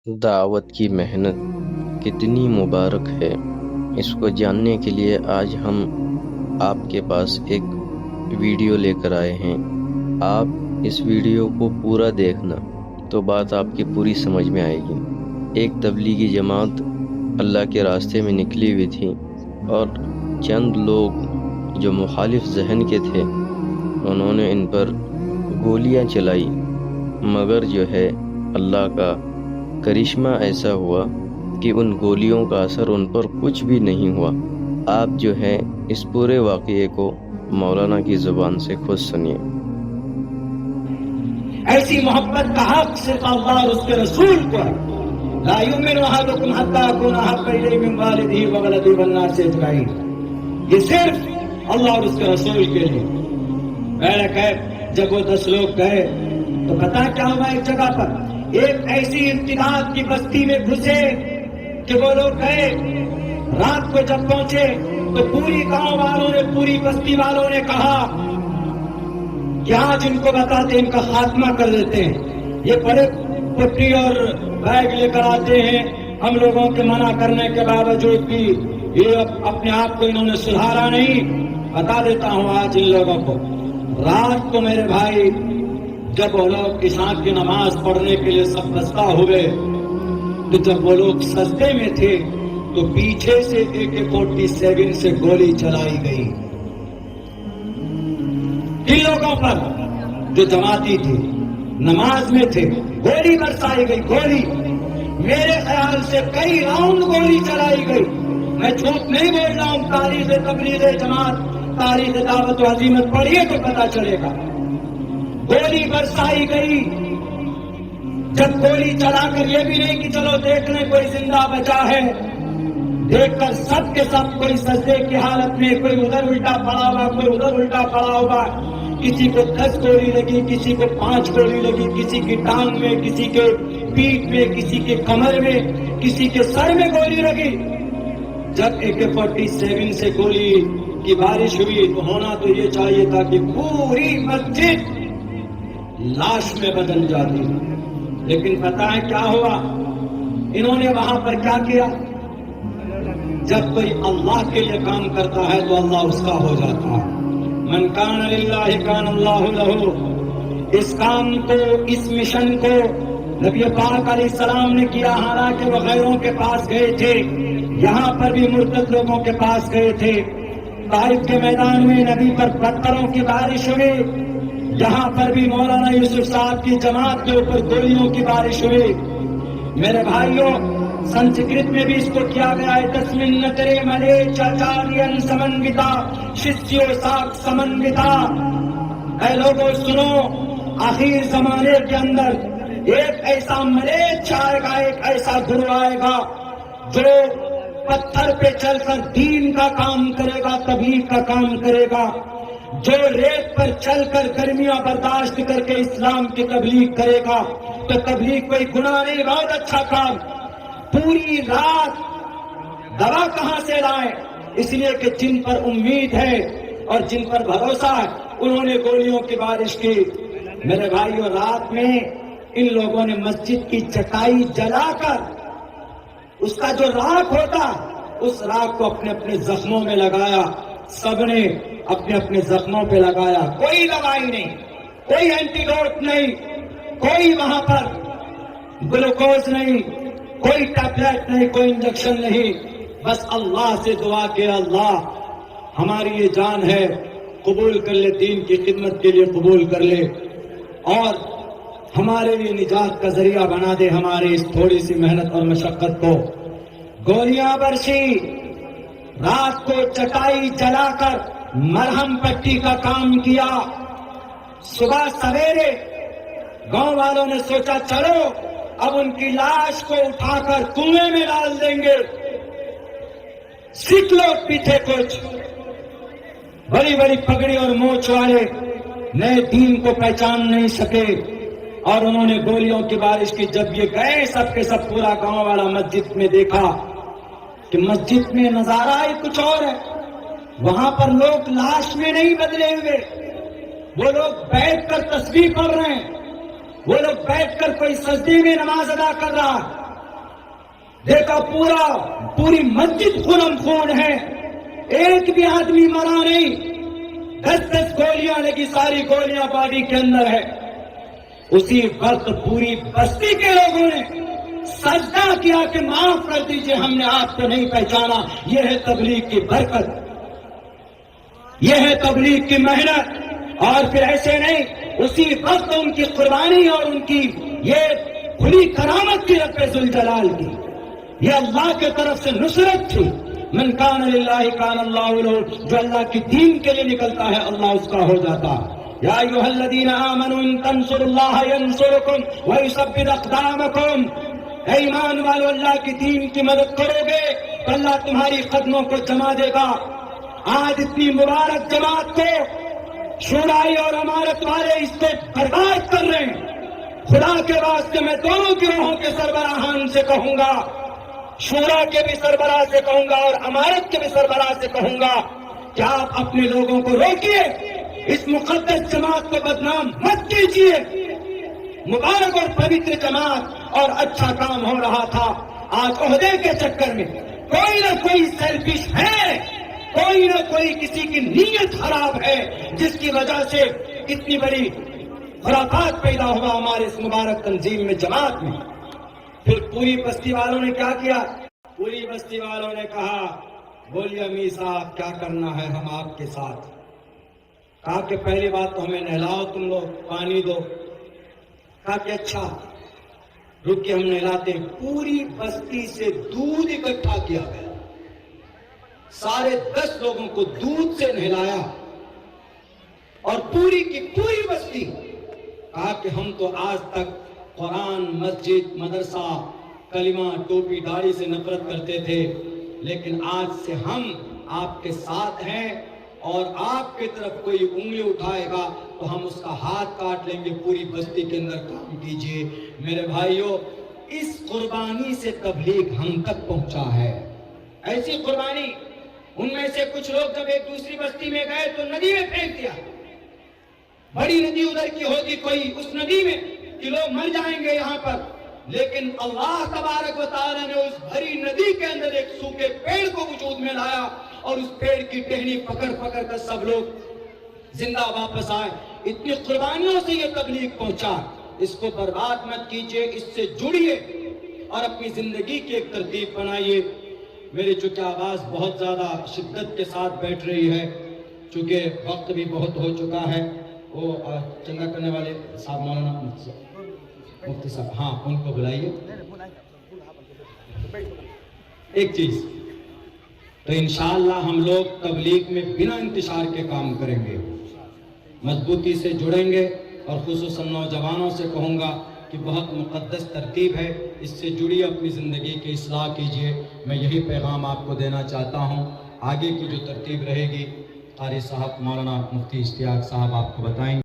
دعوت کی محنت کتنی مبارک ہے، اس کو جاننے کے لیے آج ہم آپ کے پاس ایک ویڈیو لے کر آئے ہیں۔ آپ اس ویڈیو کو پورا دیکھنا تو بات آپ کی پوری سمجھ میں آئے گی۔ ایک تبلیغی جماعت اللہ کے راستے میں نکلی ہوئی تھی اور چند لوگ جو مخالف ذہن کے تھے انہوں نے ان پر گولیاں چلائی، مگر جو ہے اللہ کا کرشمہ ایسا ہوا کہ ان گولیوں کا اثر ان پر کچھ بھی نہیں ہوا۔ آپ جو ہے اس پورے واقعے کو مولانا کی زبان سے خود سنیے۔ ایسی محبت کا حق صرف اللہ اور اس کے رسول کو ہے۔ لا یؤمن احدکم حتی اکون احب الیہ من والدہ وولدہ والناس اجمعین، یہ صرف اللہ اور اس کے رسول کے لیے۔ میرا کہ جب وہ 10 لوگ گئے تو پتہ کیا ہوا، ایک جگہ پر ایک ایسی امتداد کی بستی میں گھسے کہ وہ لوگ گئے، رات کو جب پہنچے تو پوری گاؤں والوں نے، پوری بستی والوں نے کہا کہ آج ان کو بتاتے ان کا خاتمہ کر دیتے ہیں۔ یہ بڑے پٹی اور بیگ لے کر آتے ہیں، ہم لوگوں کے منع کرنے کے باوجود بھی یہ اپنے آپ کو انہوں نے سدھارا نہیں۔ بتا دیتا ہوں آج ان لوگوں کو، رات کو میرے بھائی جب وہ لوگ عشاء کی نماز پڑھنے کے لیے سب بستہ ہوئے تو جب وہ لوگ سجدے میں تھے تو پیچھے سے AK-47 سے گولی چلائی گئی ان لوگوں پر جو جماعتی تھے، نماز میں تھے۔ گولی برسائی گئی، گولی میرے خیال سے کئی راؤنڈ گولی چلائی گئی۔ میں جھوٹ نہیں بول رہا ہوں، تاریخ تبلیغ جماعت، تاریخ دعوت و عزیمت پڑھیے تو پتہ چلے گا۔ گولی برسائی گئی، جب گولی چلا کر یہ بھی نہیں کہ چلو دیکھ لیں کوئی زندہ بچا ہے، دیکھ کر سب کے سب کوئی سجدے کی حالت میں، کوئی ادھر الٹا پڑا ہوا، کوئی ادھر الٹا پڑا ہوا۔ کسی کو 10 گولی لگی، کسی کو 5 گولی لگی، کسی کی ٹانگ میں، کسی کے پیٹھ میں، کسی کے کمر میں، کسی کے سر میں گولی لگی۔ جب AK-47 سے گولی کی بارش ہوئی تو ہونا تو یہ چاہیے تھا کہ پوری مسجد لاش میں بدل جاتی، لیکن پتہ ہے کیا ہوا؟ انہوں نے وہاں پر کیا کیا؟ جب کوئی اللہ کے لیے کام کرتا ہے تو اللہ اس کا ہو جاتا ہے۔ من کان للہ کان اللہ لہ۔ اس کام کو، اس مشن کو نبی پاک علیہ السلام نے کیا، حالانکہ وہ غیروں کے پاس گئے تھے، یہاں پر بھی مرتد لوگوں کے پاس گئے تھے۔ طائف کے میدان میں نبی پر پتھروں کی بارش ہوئی، یہاں پر بھی مولانا یوسف صاحب کی جماعت کے اوپر گولیوں کی بارش ہوئی۔ میرے بھائیوں، سنسکرت میں بھی اس کو کیا گیا ہے، تسمن نترے ملے چاچارین سمنوتا شسیو ساک سمنوتا۔ اے لوگوں سنو، آخر زمانے کے اندر ایک ایسا ملیچ آئے گا، ایک ایسا گرو آئے گا جو پتھر پہ چل کر دین کا کام کرے گا، تبلیغ کا کام کرے گا، جو ریت پر چل کر گرمیاں برداشت کر کے اسلام کی تبلیغ کرے گا۔ تو تبلیغ کوئی گناہ نہیں، بہت اچھا کام۔ پوری رات دوا کہاں سے لائے؟ اس لیے کہ جن پر امید ہے اور جن پر بھروسہ ہے انہوں نے گولیوں کی بارش کی۔ میرے بھائیوں، رات میں ان لوگوں نے مسجد کی چٹائی جلا کر اس کا جو راکھ ہوتا اس راکھ کو اپنے اپنے زخموں میں لگایا۔ سب نے اپنے اپنے زخموں پہ لگایا، کوئی دوائی نہیں، کوئی اینٹیڈوٹ نہیں، کوئی وہاں پر گلوکوز نہیں، کوئی ٹیبلٹ نہیں، کوئی انجیکشن نہیں، بس اللہ سے دعا کہ اللہ ہماری یہ جان ہے، قبول کر لے، دین کی خدمت کے لیے قبول کر لے اور ہمارے لیے نجات کا ذریعہ بنا دے ہمارے اس تھوڑی سی محنت اور مشقت کو۔ گولیاں برسی، رات کو چٹائی جلا کر مرہم پٹی کا کام کیا۔ صبح سویرے گاؤں والوں نے سوچا چلو اب ان کی لاش کو اٹھا کر کنویں میں ڈال دیں گے۔ سکھ لوگ بھی تھے کچھ، بڑی بڑی پگڑی اور مونچھ والے، نئے دین کو پہچان نہیں سکے اور انہوں نے گولیوں کی بارش کی۔ جب یہ گئے سب کے سب، پورا گاؤں والا مسجد میں دیکھا کہ مسجد میں نظارہ ہی کچھ اور ہے۔ وہاں پر لوگ لاش میں نہیں بدلے ہوئے، وہ لوگ بیٹھ کر تسبیح پڑھ رہے ہیں، وہ لوگ بیٹھ کر کوئی سجدے میں نماز ادا کر رہا، دیکھا پوری مسجد خونم خون ہے، ایک بھی آدمی مرا نہیں، 10 گولیاں لگی، ساری گولیاں باڈی کے اندر ہے۔ اسی وقت پوری بستی کے لوگوں نے سجدہ کیا کہ معاف کر دیجئے، ہم نے آپ کو نہیں پہچانا۔ یہ ہے تبلیغ کی برکت، یہ ہے تبلیغ کی محنت۔ اور پھر ایسے نہیں، اسی وقت ان کی قربانی اور ان کی یہ کھلی کرامت کی رب ذوالجلال کی، یہ اللہ کے طرف سے نصرت تھی۔ من کان للہ کان اللہ لہ، جو اللہ کی دین کے لیے نکلتا ہے اللہ اس کا ہو جاتا۔ یا ایھا الذین آمنوا ان تنصروا اللہ ینصرکم ویثبت اقدامکم، اے ایمان والو اللہ کی دین کی مدد کرو گے تو اللہ تمہاری قدموں کو جما دے گا۔ آج اتنی مبارک جماعت کو شورائی اور امارت والے اس کو برباد کر رہے ہیں۔ خدا کے واسطے میں دونوں گروہوں کے سربراہان سے کہوں گا، شورا کے بھی سربراہ سے کہوں گا اور امارت کے بھی سربراہ سے کہوں گا کہ آپ اپنے لوگوں کو روکیے، اس مقدس جماعت کو بدنام مت کیجیے۔ مبارک اور پوتر جماعت اور اچھا کام ہو رہا تھا، آج عہدے کے چکر میں کوئی نہ کوئی سیلفش ہے، کوئی نہ کوئی کسی کی نیت خراب ہے، جس کی وجہ سے اتنی بڑی خرافات پیدا ہوا ہمارے اس مبارک تنظیم میں، جماعت میں۔ پھر پوری بستی والوں نے کیا کیا؟ پوری بستی والوں نے کہا، بولیے امیر صاحب کیا کرنا ہے ہم آپ کے ساتھ۔ کہا کہ پہلی بات تو ہمیں نہلاؤ، تم لوگ پانی دو۔ کہا کہ اچھا رک کے ہم نہلاتے۔ پوری بستی سے دودھ اکٹھا کیا گیا، سارے 10 لوگوں کو دودھ سے نہلایا، اور پوری کی پوری بستی۔ کہا کہ ہم تو آج تک قرآن، مسجد، مدرسہ، کلمہ، ٹوپی، داڑھی سے نفرت کرتے تھے، لیکن آج سے ہم آپ کے ساتھ ہیں، اور آپ کی طرف کوئی انگلی اٹھائے گا تو ہم اس کا ہاتھ کاٹ لیں گے۔ پوری بستی کے اندر کام کیجیے۔ میرے بھائیوں، اس قربانی سے تبلیغ ہم تک پہنچا ہے۔ ایسی قربانی، ان میں سے کچھ لوگ جب ایک دوسری بستی میں گئے تو ندی میں پھینک دیا، بڑی ندی ادھر کی ہوگی کوئی، اس ندی میں کہ لوگ مر جائیں گے یہاں پر، لیکن اللہ تبارک و تعالیٰ نے اس بھری ندی کے اندر ایک سوکھے پیڑ کو وجود میں لایا، اور اس پیڑ کی ٹہنی پکڑ پکڑ کر سب لوگ زندہ واپس آئے۔ اتنی قربانیوں سے یہ تبلیغ پہنچا۔ اس کو برباد مت کیجیے، اس سے جڑیے اور اپنی زندگی کی ایک ترتیب بنائیے۔ میری چونکہ آواز بہت زیادہ شدت کے ساتھ بیٹھ رہی ہے، چونکہ وقت بھی بہت ہو چکا ہے، وہ چندہ کرنے والے صاحب مولانا مفتی صاحب، ہاں ان کو بلائیے۔ ایک چیز تو انشاءاللہ ہم لوگ تبلیغ میں بنا انتشار کے کام کریں گے، مضبوطی سے جڑیں گے، اور خصوصاً نوجوانوں سے کہوں گا کہ بہت مقدس ترتیب ہے، اس سے جڑی اپنی زندگی کی اصلاح کیجیے۔ میں یہی پیغام آپ کو دینا چاہتا ہوں۔ آگے کی جو ترتیب رہے گی قاری صاحب مولانا مفتی اشتیاق صاحب آپ کو بتائیں گے۔